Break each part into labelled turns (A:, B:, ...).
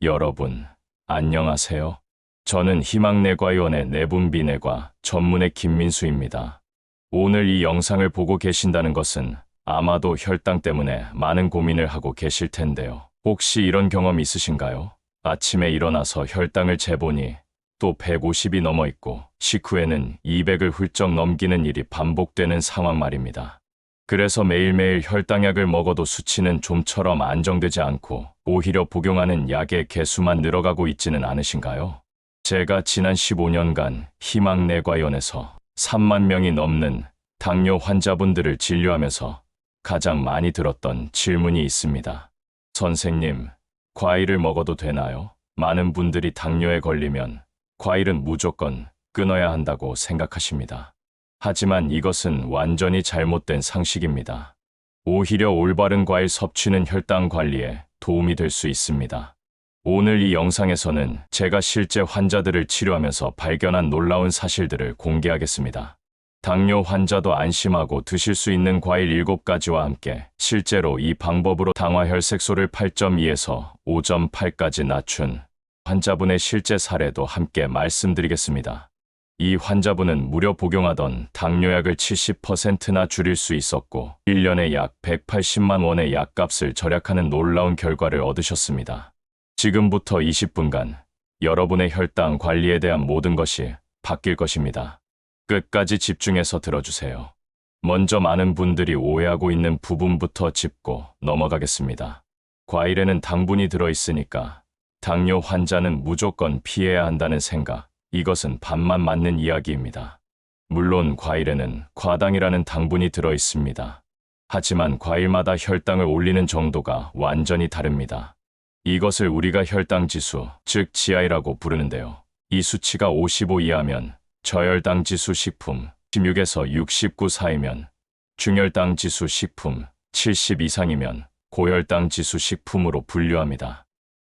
A: 여러분, 안녕하세요. 저는 희망내과의원의 내분비내과 전문의 김민수입니다. 오늘 이 영상을 보고 계신다는 것은 아마도 혈당 때문에 많은 고민을 하고 계실 텐데요. 혹시 이런 경험 있으신가요? 아침에 일어나서 혈당을 재보니 또 150이 넘어 있고 식후에는 200을 훌쩍 넘기는 일이 반복되는 상황 말입니다. 그래서 매일매일 혈당약을 먹어도 수치는 좀처럼 안정되지 않고 오히려 복용하는 약의 개수만 늘어가고 있지는 않으신가요? 제가 지난 15년간 희망내과의원에서 3만 명이 넘는 당뇨 환자분들을 진료하면서 가장 많이 들었던 질문이 있습니다. 선생님, 과일을 먹어도 되나요? 많은 분들이 당뇨에 걸리면 과일은 무조건 끊어야 한다고 생각하십니다. 하지만 이것은 완전히 잘못된 상식입니다. 오히려 올바른 과일 섭취는 혈당 관리에 도움이 될 수 있습니다. 오늘 이 영상에서는 제가 실제 환자들을 치료하면서 발견한 놀라운 사실들을 공개하겠습니다. 당뇨 환자도 안심하고 드실 수 있는 과일 7가지와 함께 실제로 이 방법으로 당화혈색소를 8.2에서 5.8까지 낮춘 환자분의 실제 사례도 함께 말씀드리겠습니다. 이 환자분은 무려 복용하던 당뇨약을 70%나 줄일 수 있었고 1년에 약 180만 원의 약값을 절약하는 놀라운 결과를 얻으셨습니다. 지금부터 20분간 여러분의 혈당 관리에 대한 모든 것이 바뀔 것입니다. 끝까지 집중해서 들어주세요. 먼저 많은 분들이 오해하고 있는 부분부터 짚고 넘어가겠습니다. 과일에는 당분이 들어있으니까 당뇨 환자는 무조건 피해야 한다는 생각, 이것은 반만 맞는 이야기입니다. 물론 과일에는 과당이라는 당분이 들어있습니다. 하지만 과일마다 혈당을 올리는 정도가 완전히 다릅니다. 이것을 우리가 혈당지수, 즉 GI라고 부르는데요. 이 수치가 55 이하면 저혈당지수 식품, 16에서 69 사이면 중혈당지수 식품, 70 이상이면 고혈당지수 식품으로 분류합니다.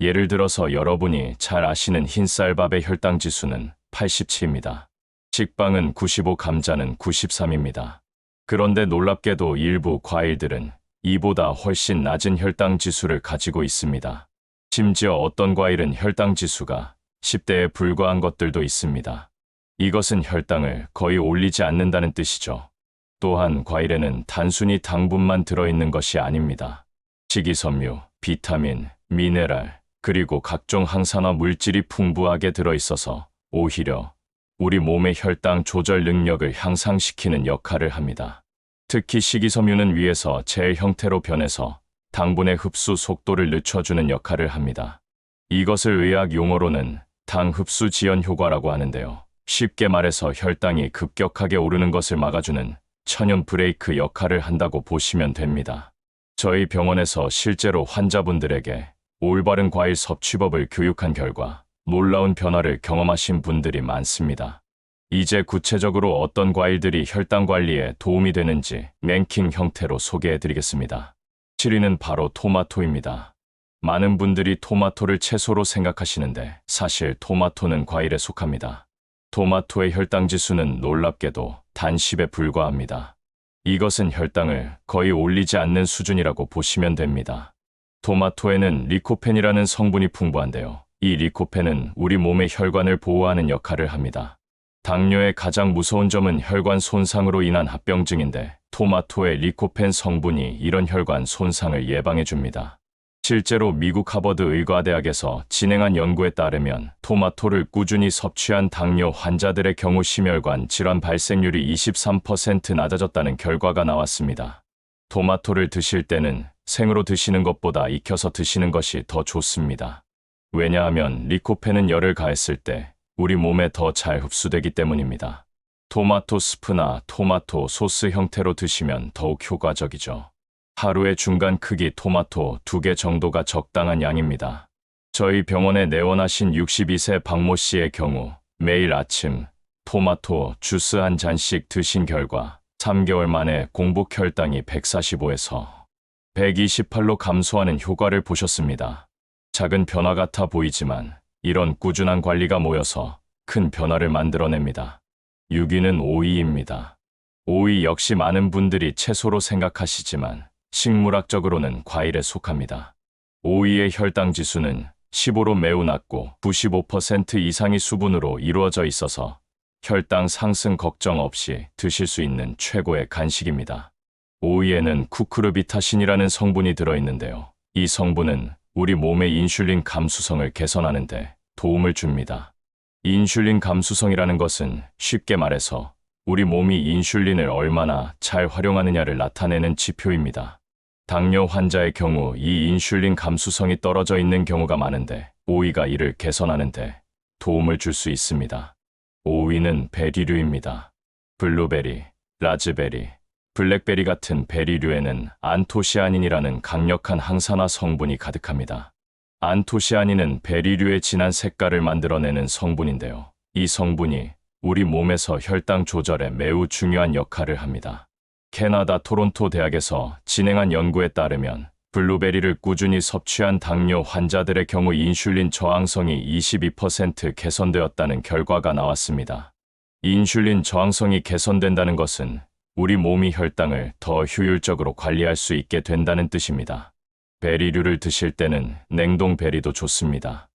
A: 예를 들어서 여러분이 잘 아시는 흰쌀밥의 혈당지수는 87입니다. 식빵은 95, 감자는 93입니다. 그런데 놀랍게도 일부 과일들은 이보다 훨씬 낮은 혈당지수를 가지고 있습니다. 심지어 어떤 과일은 혈당지수가 10대에 불과한 것들도 있습니다. 이것은 혈당을 거의 올리지 않는다는 뜻이죠. 또한 과일에는 단순히 당분만 들어있는 것이 아닙니다. 식이섬유, 비타민, 미네랄, 그리고 각종 항산화 물질이 풍부하게 들어있어서 오히려 우리 몸의 혈당 조절 능력을 향상시키는 역할을 합니다. 특히 식이섬유는 위에서 젤 형태로 변해서 당분의 흡수 속도를 늦춰주는 역할을 합니다. 이것을 의학 용어로는 당 흡수 지연 효과라고 하는데요. 쉽게 말해서 혈당이 급격하게 오르는 것을 막아주는 천연 브레이크 역할을 한다고 보시면 됩니다. 저희 병원에서 실제로 환자분들에게 올바른 과일 섭취법을 교육한 결과 놀라운 변화를 경험하신 분들이 많습니다. 이제 구체적으로 어떤 과일들이 혈당 관리에 도움이 되는지 랭킹 형태로 소개해드리겠습니다. 7위는 바로 토마토입니다. 많은 분들이 토마토를 채소로 생각하시는데 사실 토마토는 과일에 속합니다. 토마토의 혈당지수는 놀랍게도 단 10에 불과합니다. 이것은 혈당을 거의 올리지 않는 수준이라고 보시면 됩니다. 토마토에는 리코펜이라는 성분이 풍부한데요. 이 리코펜은 우리 몸의 혈관을 보호하는 역할을 합니다. 당뇨의 가장 무서운 점은 혈관 손상으로 인한 합병증인데 토마토의 리코펜 성분이 이런 혈관 손상을 예방해줍니다. 실제로 미국 하버드 의과대학에서 진행한 연구에 따르면 토마토를 꾸준히 섭취한 당뇨 환자들의 경우 심혈관 질환 발생률이 23% 낮아졌다는 결과가 나왔습니다. 토마토를 드실 때는 생으로 드시는 것보다 익혀서 드시는 것이 더 좋습니다. 왜냐하면 리코펜은 열을 가했을 때 우리 몸에 더 잘 흡수되기 때문입니다. 토마토 스프나 토마토 소스 형태로 드시면 더욱 효과적이죠. 하루의 중간 크기 토마토 2개 정도가 적당한 양입니다. 저희 병원에 내원하신 62세 박모 씨의 경우 매일 아침 토마토 주스 한 잔씩 드신 결과 3개월 만에 공복 혈당이 145에서 128로 감소하는 효과를 보셨습니다. 작은 변화 같아 보이지만 이런 꾸준한 관리가 모여서 큰 변화를 만들어냅니다. 6위는 오이입니다. 오이 역시 많은 분들이 채소로 생각하시지만 식물학적으로는 과일에 속합니다. 오이의 혈당 지수는 15로 매우 낮고 95% 이상이 수분으로 이루어져 있어서 혈당 상승 걱정 없이 드실 수 있는 최고의 간식입니다. 오이에는 쿠쿠르비타신이라는 성분이 들어있는데요. 이 성분은 우리 몸의 인슐린 감수성을 개선하는 데 도움을 줍니다. 인슐린 감수성이라는 것은 쉽게 말해서 우리 몸이 인슐린을 얼마나 잘 활용하느냐를 나타내는 지표입니다. 당뇨 환자의 경우 이 인슐린 감수성이 떨어져 있는 경우가 많은데 오이가 이를 개선하는 데 도움을 줄 수 있습니다. 오이는 베리류입니다. 블루베리, 라즈베리, 블랙베리 같은 베리류에는 안토시아닌이라는 강력한 항산화 성분이 가득합니다. 안토시아닌은 베리류의 진한 색깔을 만들어내는 성분인데요. 이 성분이 우리 몸에서 혈당 조절에 매우 중요한 역할을 합니다. 캐나다 토론토 대학에서 진행한 연구에 따르면 블루베리를 꾸준히 섭취한 당뇨 환자들의 경우 인슐린 저항성이 22% 개선되었다는 결과가 나왔습니다. 인슐린 저항성이 개선된다는 것은 우리 몸이 혈당을 더 효율적으로 관리할 수 있게 된다는 뜻입니다. 베리류를 드실 때는 냉동 베리도 좋습니다.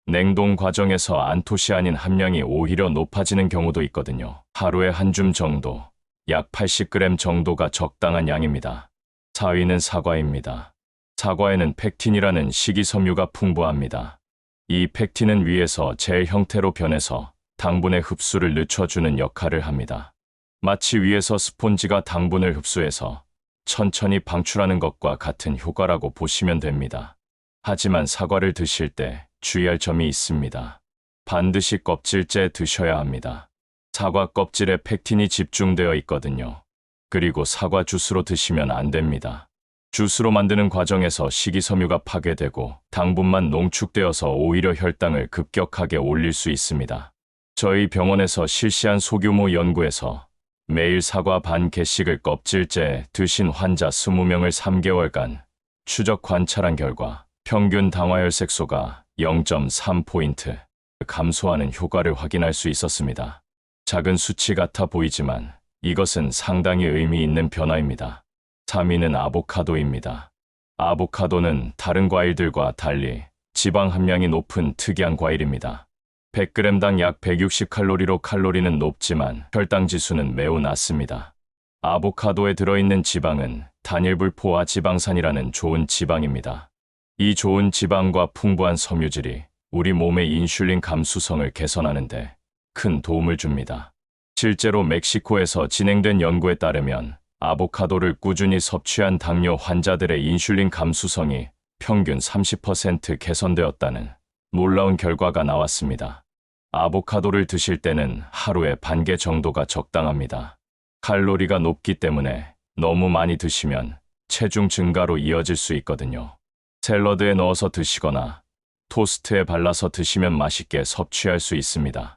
A: 냉동 과정에서 안토시아닌 함량이 오히려 높아지는 경우도 있거든요. 하루에 한 줌 정도, 약 80g 정도가 적당한 양입니다. 4위는 사과입니다. 사과에는 펙틴이라는 식이섬유가 풍부합니다. 이 펙틴은 위에서 젤 형태로 변해서 당분의 흡수를 늦춰주는 역할을 합니다. 마치 위에서 스폰지가 당분을 흡수해서 천천히 방출하는 것과 같은 효과라고 보시면 됩니다. 하지만 사과를 드실 때 주의할 점이 있습니다. 반드시 껍질째 드셔야 합니다. 사과 껍질에 펙틴이 집중되어 있거든요. 그리고 사과 주스로 드시면 안 됩니다. 주스로 만드는 과정에서 식이섬유가 파괴되고 당분만 농축되어서 오히려 혈당을 급격하게 올릴 수 있습니다. 저희 병원에서 실시한 소규모 연구에서 매일 사과 반 개씩을 껍질째 드신 환자 20명을 3개월간 추적 관찰한 결과 평균 당화혈색소가 0.3포인트 감소하는 효과를 확인할 수 있었습니다. 작은 수치 같아 보이지만 이것은 상당히 의미 있는 변화입니다. 3위는 아보카도입니다. 아보카도는 다른 과일들과 달리 지방 함량이 높은 특이한 과일입니다. 100g당 약 160칼로리로 칼로리는 높지만 혈당 지수는 매우 낮습니다. 아보카도에 들어있는 지방은 단일불포화 지방산이라는 좋은 지방입니다. 이 좋은 지방과 풍부한 섬유질이 우리 몸의 인슐린 감수성을 개선하는 데 큰 도움을 줍니다. 실제로 멕시코에서 진행된 연구에 따르면 아보카도를 꾸준히 섭취한 당뇨 환자들의 인슐린 감수성이 평균 30% 개선되었다는 놀라운 결과가 나왔습니다. 아보카도를 드실 때는 하루에 반 개 정도가 적당합니다. 칼로리가 높기 때문에 너무 많이 드시면 체중 증가로 이어질 수 있거든요. 샐러드에 넣어서 드시거나 토스트에 발라서 드시면 맛있게 섭취할 수 있습니다.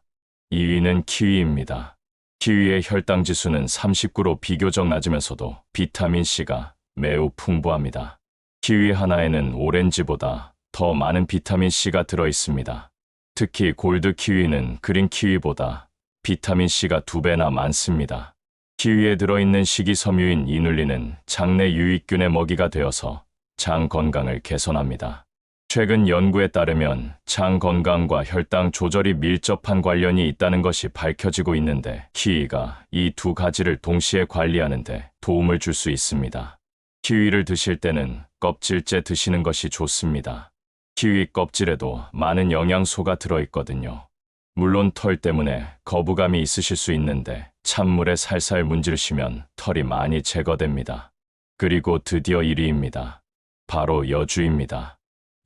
A: 2위는 키위입니다. 키위의 혈당 지수는 39로 비교적 낮으면서도 비타민C가 매우 풍부합니다. 키위 하나에는 오렌지보다 더 많은 비타민C가 들어있습니다. 특히 골드 키위는 그린 키위보다 비타민C가 2배나 많습니다. 키위에 들어있는 식이섬유인 이눌린은 장내 유익균의 먹이가 되어서 장 건강을 개선합니다. 최근 연구에 따르면 장 건강과 혈당 조절이 밀접한 관련이 있다는 것이 밝혀지고 있는데 키위가 이 두 가지를 동시에 관리하는 데 도움을 줄 수 있습니다. 키위를 드실 때는 껍질째 드시는 것이 좋습니다. 키위 껍질에도 많은 영양소가 들어있거든요. 물론 털 때문에 거부감이 있으실 수 있는데 찬물에 살살 문지르시면 털이 많이 제거됩니다. 그리고 드디어 1위입니다. 바로 여주입니다.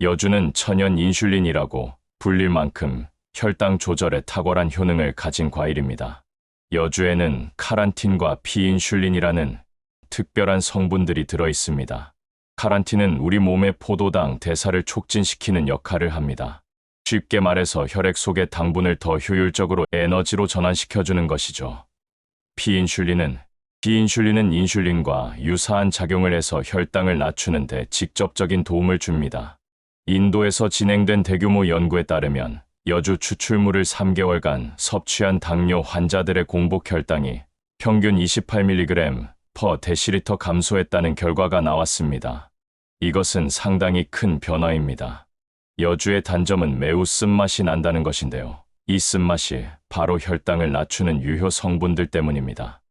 A: 여주는 천연 인슐린이라고 불릴 만큼 혈당 조절에 탁월한 효능을 가진 과일입니다. 여주에는 카란틴과 피인슐린이라는 특별한 성분들이 들어있습니다. 카란틴은 우리 몸의 포도당 대사를 촉진시키는 역할을 합니다. 쉽게 말해서 혈액 속의 당분을 더 효율적으로 에너지로 전환시켜주는 것이죠. 피인슐린은 인슐린과 유사한 작용을 해서 혈당을 낮추는 데 직접적인 도움을 줍니다. 인도에서 진행된 대규모 연구에 따르면 여주 추출물을 3개월간 섭취한 당뇨 환자들의 공복 혈당이 평균 28mg/dL 감소했다는 결과가 나왔습니다. 이것은 상당히 큰 변화입니다. 여주의 단점은 매우 쓴맛이 난다는 것인데요. 이 쓴맛이 바로 혈당을 낮추는 유효 성분들 때문입니다.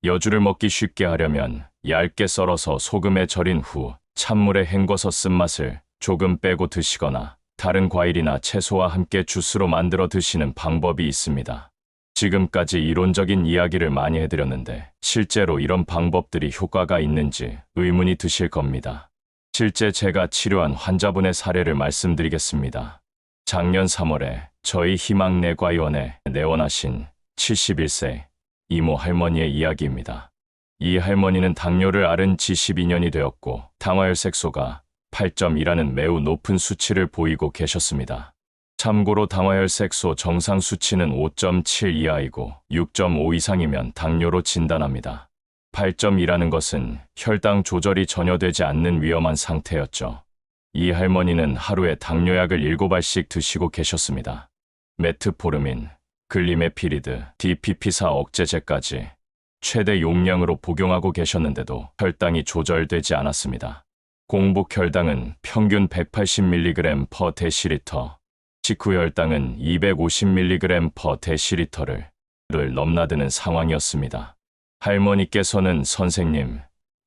A: 여주를 먹기 쉽게 하려면 얇게 썰어서 소금에 절인 후 찬물에 헹궈서 쓴맛을 조금 빼고 드시거나 다른 과일이나 채소와 함께 주스로 만들어 드시는 방법이 있습니다. 지금까지 이론적인 이야기를 많이 해드렸는데 실제로 이런 방법들이 효과가 있는지 의문이 드실 겁니다. 실제 제가 치료한 환자분의 사례를 말씀드리겠습니다. 작년 3월에 저희 희망내과의원에 내원하신 71세 이모 할머니의 이야기입니다. 이 할머니는 당뇨를 앓은 지 12년이 되었고 당화혈색소가 8.2라는 매우 높은 수치를 보이고 계셨습니다. 참고로 당화혈색소 정상 수치는 5.7 이하이고 6.5 이상이면 당뇨로 진단합니다. 8.2라는 것은 혈당 조절이 전혀 되지 않는 위험한 상태였죠. 이 할머니는 하루에 당뇨약을 7알씩 드시고 계셨습니다. 메트포르민, 글리메피리드, DPP4 억제제까지 최대 용량으로 복용하고 계셨는데도 혈당이 조절되지 않았습니다. 공복 혈당은 평균 180mg/dL, 직후 혈당은 250mg/dL를 넘나드는 상황이었습니다. 할머니께서는 선생님,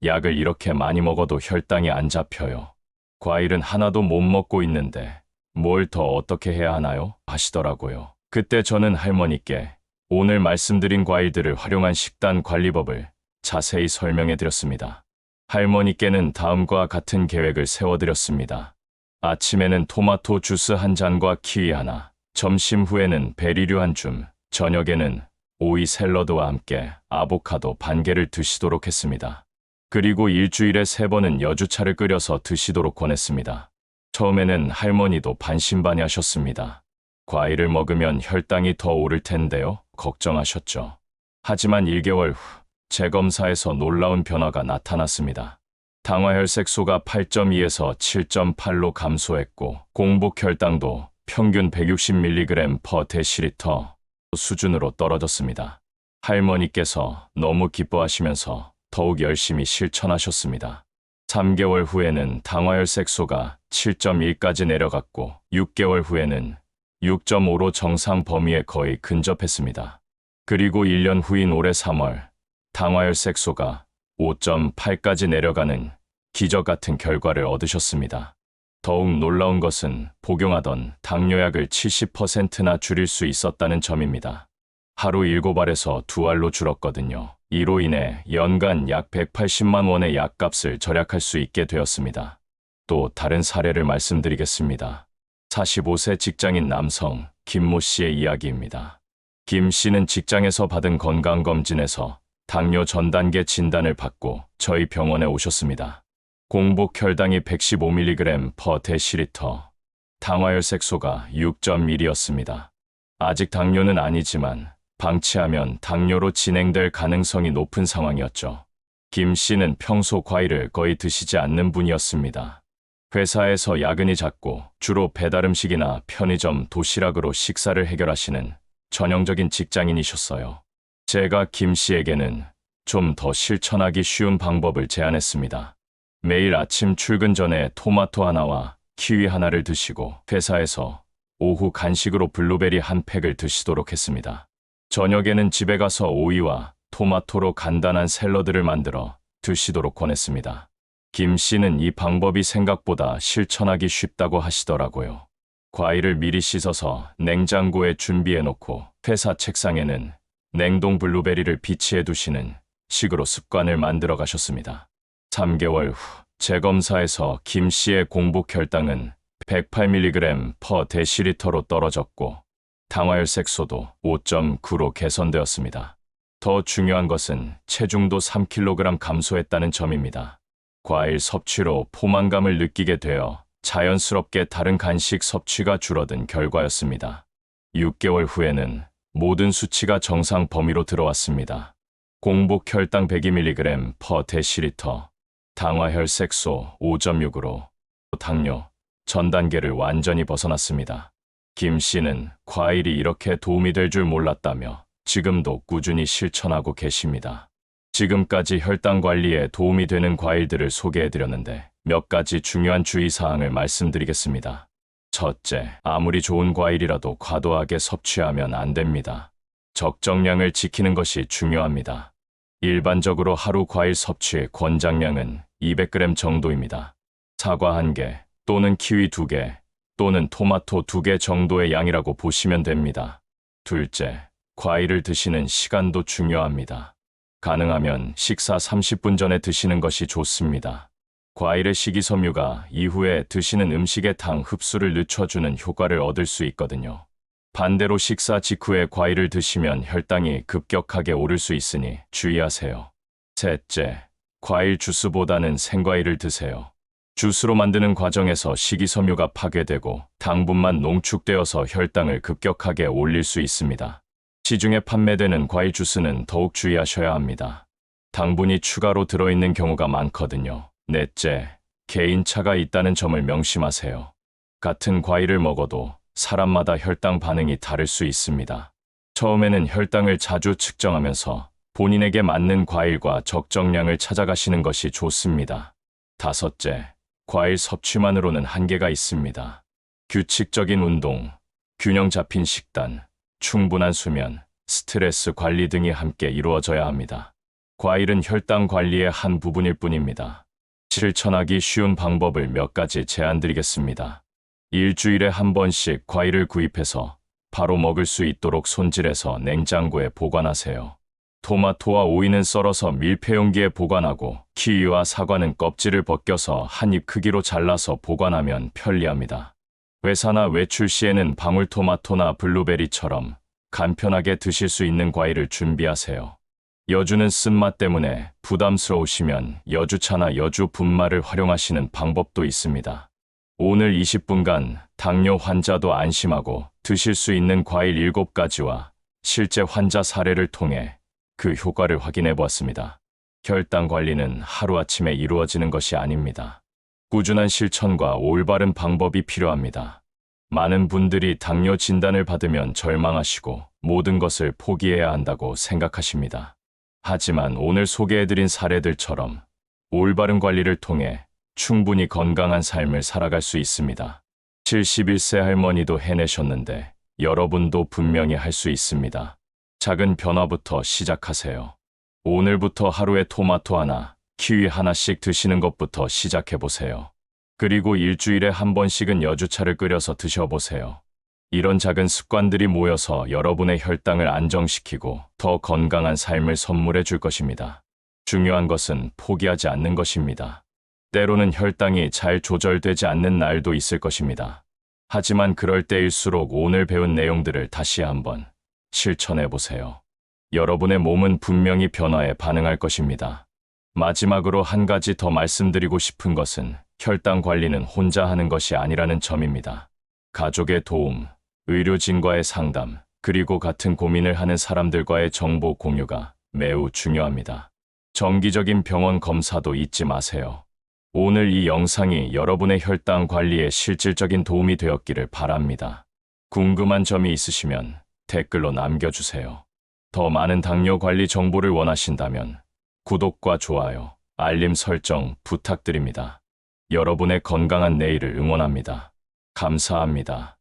A: 약을 이렇게 많이 먹어도 혈당이 안 잡혀요. 과일은 하나도 못 먹고 있는데 뭘 더 어떻게 해야 하나요? 하시더라고요. 그때 저는 할머니께 오늘 말씀드린 과일들을 활용한 식단 관리법을 자세히 설명해 드렸습니다. 할머니께는 다음과 같은 계획을 세워드렸습니다. 아침에는 토마토 주스 한 잔과 키위 하나, 점심 후에는 베리류 한 줌, 저녁에는 오이 샐러드와 함께 아보카도 반 개를 드시도록 했습니다. 그리고 일주일에 3번은 여주차를 끓여서 드시도록 권했습니다. 처음에는 할머니도 반신반의하셨습니다. 과일을 먹으면 혈당이 더 오를 텐데요? 걱정하셨죠. 하지만 1개월 후 재검사에서 놀라운 변화가 나타났습니다. 당화혈색소가 8.2에서 7.8로 감소했고 공복 혈당도 평균 160mg/dL 수준으로 떨어졌습니다. 할머니께서 너무 기뻐하시면서 더욱 열심히 실천하셨습니다. 3개월 후에는 당화혈색소가 7.1까지 내려갔고 6개월 후에는 6.5로 정상 범위에 거의 근접했습니다. 그리고 1년 후인 올해 3월 당화혈색소가 5.8까지 내려가는 기적 같은 결과를 얻으셨습니다. 더욱 놀라운 것은 복용하던 당뇨약을 70%나 줄일 수 있었다는 점입니다. 하루 7알에서 2알로 줄었거든요. 이로 인해 연간 약 180만 원의 약값을 절약할 수 있게 되었습니다. 또 다른 사례를 말씀드리겠습니다. 45세 직장인 남성 김모 씨의 이야기입니다. 김 씨는 직장에서 받은 건강검진에서 당뇨 전 단계 진단을 받고 저희 병원에 오셨습니다. 공복 혈당이 115mg/dL, 당화혈색소가 6.1이었습니다. 아직 당뇨는 아니지만 방치하면 당뇨로 진행될 가능성이 높은 상황이었죠. 김 씨는 평소 과일을 거의 드시지 않는 분이었습니다. 회사에서 야근이 잦고 주로 배달음식이나 편의점 도시락으로 식사를 해결하시는 전형적인 직장인이셨어요. 제가 김 씨에게는 좀 더 실천하기 쉬운 방법을 제안했습니다. 매일 아침 출근 전에 토마토 하나와 키위 하나를 드시고 회사에서 오후 간식으로 블루베리 한 팩을 드시도록 했습니다. 저녁에는 집에 가서 오이와 토마토로 간단한 샐러드를 만들어 드시도록 권했습니다. 김 씨는 이 방법이 생각보다 실천하기 쉽다고 하시더라고요. 과일을 미리 씻어서 냉장고에 준비해 놓고 회사 책상에는 냉동 블루베리를 비치해 두시는 식으로 습관을 만들어 가셨습니다. 3개월 후 재검사에서 김 씨의 공복 혈당은 108mg/dL로 떨어졌고 당화혈색소도 5.9로 개선되었습니다. 더 중요한 것은 체중도 3kg 감소했다는 점입니다. 과일 섭취로 포만감을 느끼게 되어 자연스럽게 다른 간식 섭취가 줄어든 결과였습니다. 6개월 후에는 모든 수치가 정상 범위로 들어왔습니다. 공복 혈당 102mg/dL, 당화혈색소 5.6으로 당뇨 전 단계를 완전히 벗어났습니다. 김 씨는 과일이 이렇게 도움이 될 줄 몰랐다며 지금도 꾸준히 실천하고 계십니다. 지금까지 혈당 관리에 도움이 되는 과일들을 소개해드렸는데 몇 가지 중요한 주의사항을 말씀드리겠습니다. 첫째, 아무리 좋은 과일이라도 과도하게 섭취하면 안 됩니다. 적정량을 지키는 것이 중요합니다. 일반적으로 하루 과일 섭취의 권장량은 200g 정도입니다. 사과 1개 또는 키위 2개 또는 토마토 2개 정도의 양이라고 보시면 됩니다. 둘째, 과일을 드시는 시간도 중요합니다. 가능하면 식사 30분 전에 드시는 것이 좋습니다. 과일의 식이섬유가 이후에 드시는 음식의 당 흡수를 늦춰주는 효과를 얻을 수 있거든요. 반대로 식사 직후에 과일을 드시면 혈당이 급격하게 오를 수 있으니 주의하세요. 셋째, 과일 주스보다는 생과일을 드세요. 주스로 만드는 과정에서 식이섬유가 파괴되고 당분만 농축되어서 혈당을 급격하게 올릴 수 있습니다. 시중에 판매되는 과일 주스는 더욱 주의하셔야 합니다. 당분이 추가로 들어있는 경우가 많거든요. 넷째, 개인차가 있다는 점을 명심하세요. 같은 과일을 먹어도 사람마다 혈당 반응이 다를 수 있습니다. 처음에는 혈당을 자주 측정하면서 본인에게 맞는 과일과 적정량을 찾아가시는 것이 좋습니다. 다섯째, 과일 섭취만으로는 한계가 있습니다. 규칙적인 운동, 균형 잡힌 식단, 충분한 수면, 스트레스 관리 등이 함께 이루어져야 합니다. 과일은 혈당 관리의 한 부분일 뿐입니다. 실천하기 쉬운 방법을 몇 가지 제안드리겠습니다. 일주일에 한 번씩 과일을 구입해서 바로 먹을 수 있도록 손질해서 냉장고에 보관하세요. 토마토와 오이는 썰어서 밀폐용기에 보관하고 키위와 사과는 껍질을 벗겨서 한 입 크기로 잘라서 보관하면 편리합니다. 회사나 외출 시에는 방울토마토나 블루베리처럼 간편하게 드실 수 있는 과일을 준비하세요. 여주는 쓴맛 때문에 부담스러우시면 여주차나 여주 분말을 활용하시는 방법도 있습니다. 오늘 20분간 당뇨 환자도 안심하고 드실 수 있는 과일 7가지와 실제 환자 사례를 통해 그 효과를 확인해 보았습니다. 혈당 관리는 하루아침에 이루어지는 것이 아닙니다. 꾸준한 실천과 올바른 방법이 필요합니다. 많은 분들이 당뇨 진단을 받으면 절망하시고 모든 것을 포기해야 한다고 생각하십니다. 하지만 오늘 소개해드린 사례들처럼 올바른 관리를 통해 충분히 건강한 삶을 살아갈 수 있습니다. 71세 할머니도 해내셨는데 여러분도 분명히 할 수 있습니다. 작은 변화부터 시작하세요. 오늘부터 하루에 토마토 하나, 키위 하나씩 드시는 것부터 시작해보세요. 그리고 일주일에 한 번씩은 여주차를 끓여서 드셔보세요. 이런 작은 습관들이 모여서 여러분의 혈당을 안정시키고 더 건강한 삶을 선물해 줄 것입니다. 중요한 것은 포기하지 않는 것입니다. 때로는 혈당이 잘 조절되지 않는 날도 있을 것입니다. 하지만 그럴 때일수록 오늘 배운 내용들을 다시 한번 실천해 보세요. 여러분의 몸은 분명히 변화에 반응할 것입니다. 마지막으로 한 가지 더 말씀드리고 싶은 것은 혈당 관리는 혼자 하는 것이 아니라는 점입니다. 가족의 도움, 의료진과의 상담, 그리고 같은 고민을 하는 사람들과의 정보 공유가 매우 중요합니다. 정기적인 병원 검사도 잊지 마세요. 오늘 이 영상이 여러분의 혈당 관리에 실질적인 도움이 되었기를 바랍니다. 궁금한 점이 있으시면 댓글로 남겨주세요. 더 많은 당뇨 관리 정보를 원하신다면 구독과 좋아요, 알림 설정 부탁드립니다. 여러분의 건강한 내일을 응원합니다. 감사합니다.